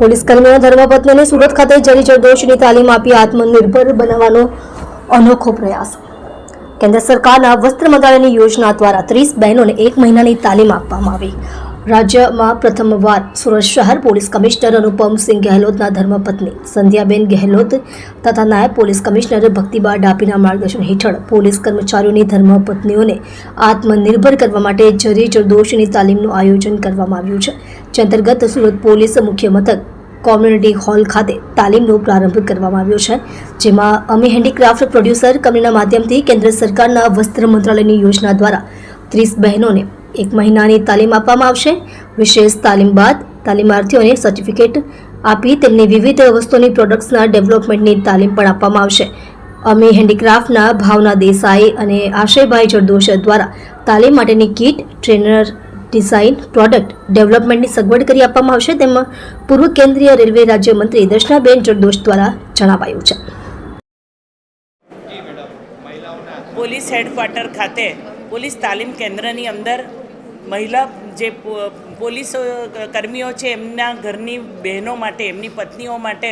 Police કર્મીઓ ધર્મપત્નીને સુરત ખાતે જરી જરદોશની તાલીમ આપી આત્મનિર્ભર બનાવવાનો અનોખો પ્રયાસ। કેન્દ્ર સરકારના વસ્ત્ર મંત્રાલયની યોજના દ્વારા 30 બહેનોને 1 મહિનાની તાલીમ આપવામાં આવી। રાજ્યમાં પ્રથમવાર સુરત શહેર પોલીસ કમિશનર અનુપમસિંહ ગહેલોતના ધર્મપત્ની સંધ્યાબેન ગહેલોત તથા નાયબ પોલીસ કમિશનર ભક્તિબા ડાભીના માર્ગદર્શન હેઠળ પોલીસ કર્મચારીઓની ધર્મપત્નીઓને આત્મનિર્ભર કરવા માટે જરી જરદોશની તાલીમનું આયોજન કરવામાં આવ્યું છે। જે અંતર્ગત સુરત પોલીસ મુખ્ય મથક કોમ્યુનિટી હોલ ખાતે તાલીમનો પ્રારંભ કરવામાં આવ્યો છે, જેમાં અમી હેન્ડીક્રાફ્ટ પ્રોડ્યુસર કંપનીના માધ્યમથી કેન્દ્ર સરકારના વસ્ત્ર મંત્રાલયની યોજના દ્વારા 30 બહેનોને 1 મહિનાની તાલીમ આપવામાં આવશે। વિશેષ તાલીમ બાદ તાલીમાર્થીઓને સર્ટિફિકેટ આપી તેમની વિવિધ વસ્તુઓની પ્રોડક્ટ્સના ડેવલપમેન્ટની તાલીમ પણ આપવામાં આવશે। અમી હેન્ડીક્રાફ્ટના ભાવના દેસાઈ અને આશયભાઈ જરદોશ દ્વારા તાલીમ માટેની કીટ, ટ્રેનર, ડિઝાઇન, પ્રોડક્ટ ડેવલપમેન્ટની સગવડ કરી આપવામાં આવશે તેમ પૂર્વ કેન્દ્રીય રેલવે રાજ્યમંત્રી દર્શનાબેન જરદોશ દ્વારા જણાવાયું છે। પોલીસ હેડક્વાર્ટર ખાતે પોલીસ તાલીમ કેન્દ્રની અંદર મહિલા જે પોલીસ કર્મીઓ છે એમના ઘરની બહેનો માટે, એમની પત્નીઓ માટે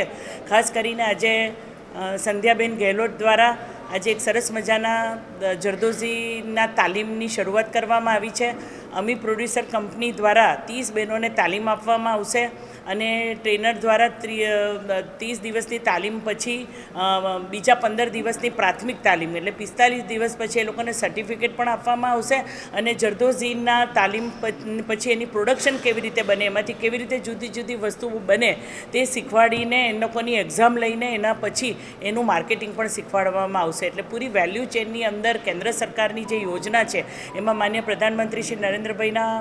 ખાસ કરીને આજે સંધ્યાબેન ગહેલોત દ્વારા આજે એક સરસ મજાના જરદોશીના તાલીમની શરૂઆત કરવામાં આવી છે। અમી પ્રોડ્યુસર કંપની દ્વારા 30 બહેનોને તાલીમ આપવામાં આવશે અને ટ્રેનર દ્વારા 30 દિવસની તાલીમ પછી બીજા 15 દિવસની પ્રાથમિક તાલીમ એટલે 45 દિવસ પછી એ લોકોને સર્ટિફિકેટ પણ આપવામાં આવશે અને જરદોશીના તાલીમ પછી એની પ્રોડક્શન કેવી રીતે બને, એમાંથી કેવી રીતે જુદી જુદી વસ્તુઓ બને તે શીખવાડીને એ લોકોની એક્ઝામ લઈને એના પછી એનું માર્કેટિંગ પણ શીખવાડવામાં આવશે। એટલે પૂરી વેલ્યુ ચેનની અંદર કેન્દ્ર સરકારની જે યોજના છે એમાં માન્ય પ્રધાનમંત્રી શ્રી નરેન્દ્રભાઈના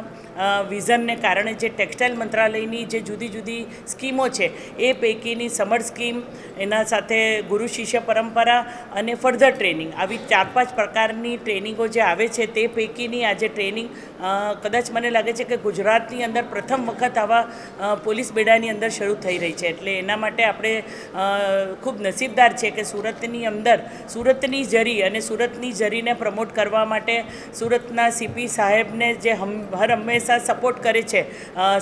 વિઝનને કારણે જે ટેક્સટાઇલ મંત્રાલયની જે જુદી જુદી સ્કીમો છે એ પૈકીની સમર સ્કીમ, એના સાથે ગુરુ શિષ્ય પરંપરા અને ફર્ધર ટ્રેનિંગ, આવી 4-5 પ્રકારની ટ્રેનિંગો જે આવે છે તે પૈકીની આજે ટ્રેનિંગ કદાચ મને લાગે છે કે ગુજરાતની અંદર પ્રથમ વખત આવા પોલીસ બેડાની અંદર શરૂ થઈ રહી છે। એટલે એના માટે આપણે ખૂબ નસીબદાર છે કે સુરતની અંદર સુરતની જરી અને સુરતની જરીને પ્રમોટ કરવા માટે સુરતના સીપી સાહેબને જે હર હંમેશા સપોર્ટ કરે છે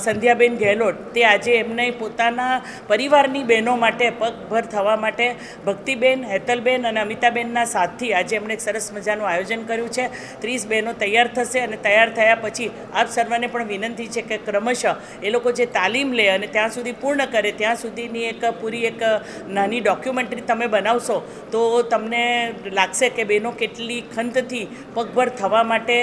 સંધ્યાબેન ગહેલોત, તે આજે એમને પોતાના પરિવારની બહેનો માટે પગભર થવા માટે ભક્તિબેન, હેતલબેન અને અમિતાબેનના સાથથી આજે એમણે એક સરસ મજાનું આયોજન કર્યું છે। 30 બહેનો તૈયાર થશે અને તૈયાર થયા પછી આપ સર્વને પણ વિનંતી છે કે ક્રમશઃ એ લોકો જે તાલીમ લે અને ત્યાં સુધી પૂર્ણ કરે ત્યાં સુધીની એક પૂરી એક નાની ડોક્યુમેન્ટરી તમે બનાવશો તો તમને લાગશે કે બહેનો કેટલી ખંતથી પગભર થવા માટે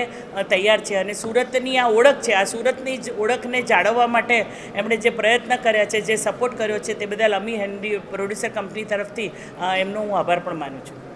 તૈયાર છે। અને સુરતની આ ઓળખ છે, આ સુરતની જ ઓળખને જાળવવા માટે એમણે જે પ્રયત્ન કર્યા છે, જે સપોર્ટ કર્યો છે તે બદલ અમી હેન્ડી પ્રોડ્યુસર કંપની તરફથી એમનો હું આભાર પણ માનું છું।